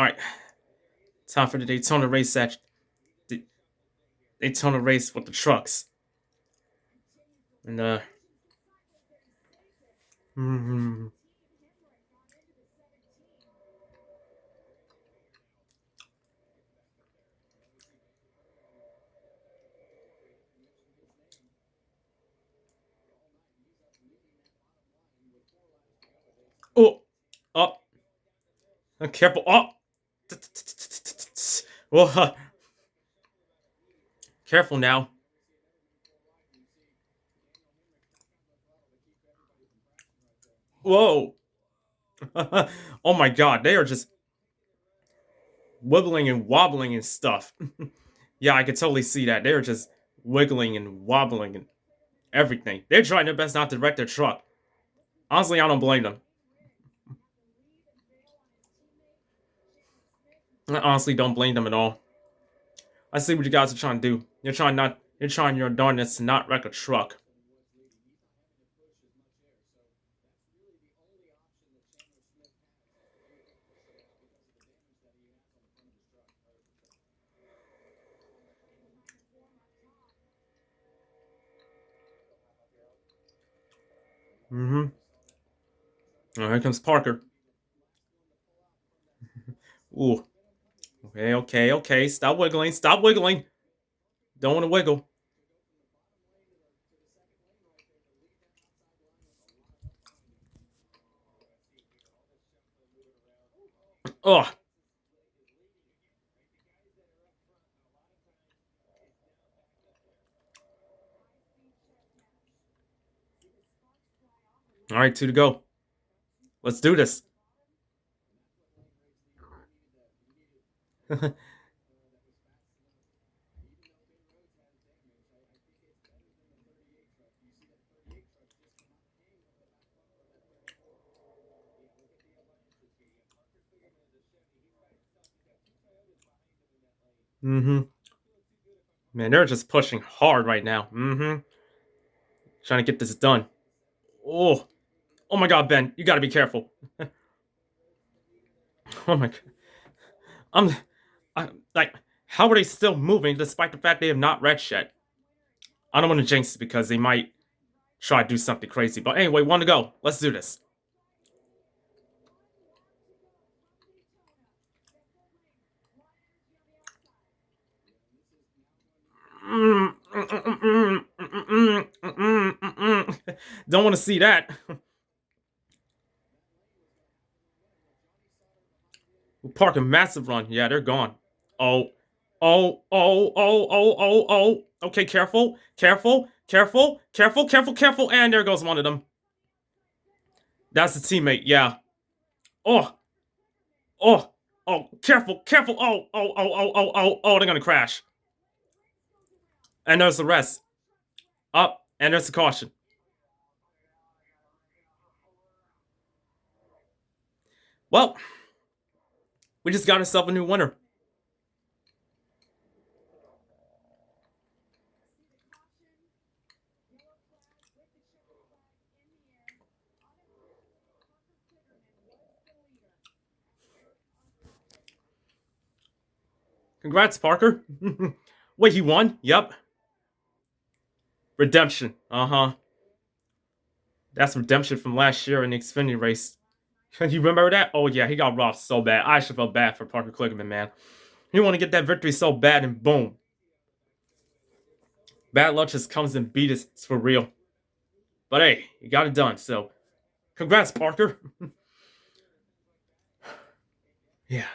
right. Time for the Daytona race the Daytona race with the trucks. And mhm. Oh, up. Careful. Oh. Whoa. Careful now. Whoa. Oh my god, they are just wiggling and wobbling and stuff. Yeah, I can totally see that. They're just wiggling and wobbling and everything. They're trying their best not to wreck their truck. Honestly, I don't blame them. I honestly don't blame them at all. I see what you guys are trying to do. You're trying your darndest to not wreck a truck. Mm-hmm. Oh, here comes Parker. Ooh. Okay. Stop wiggling. Stop wiggling. Don't want to wiggle. Ugh. All right, two to go. Let's do this. Mm-hmm. Man, they're just pushing hard right now. Mm-hmm. Trying to get this done. Oh. Oh my god, Ben. You gotta be careful. Oh my god. I'm like, how are they still moving despite the fact they have not wrecked yet? I don't want to jinx it because they might try to do something crazy. But anyway, one to go. Let's do this. Don't want to see that. We'll park a massive run. Yeah, they're gone. Oh, oh. Okay, careful. And there goes one of them. That's the teammate. Yeah. Oh, oh, careful. Oh. They're gonna crash. And there's the rest. Up, and there's the caution. Well, we just got ourselves a new winner. Congrats, Parker. Wait, he won? Yep. Redemption. Uh-huh. That's redemption from last year in the Xfinity race. You remember that? Oh, yeah, he got robbed so bad. I should feel bad for Parker Kligerman, man. He want to get that victory so bad, and boom. Bad luck just comes and beat us. It's for real. But hey, you got it done, so congrats, Parker. Yeah.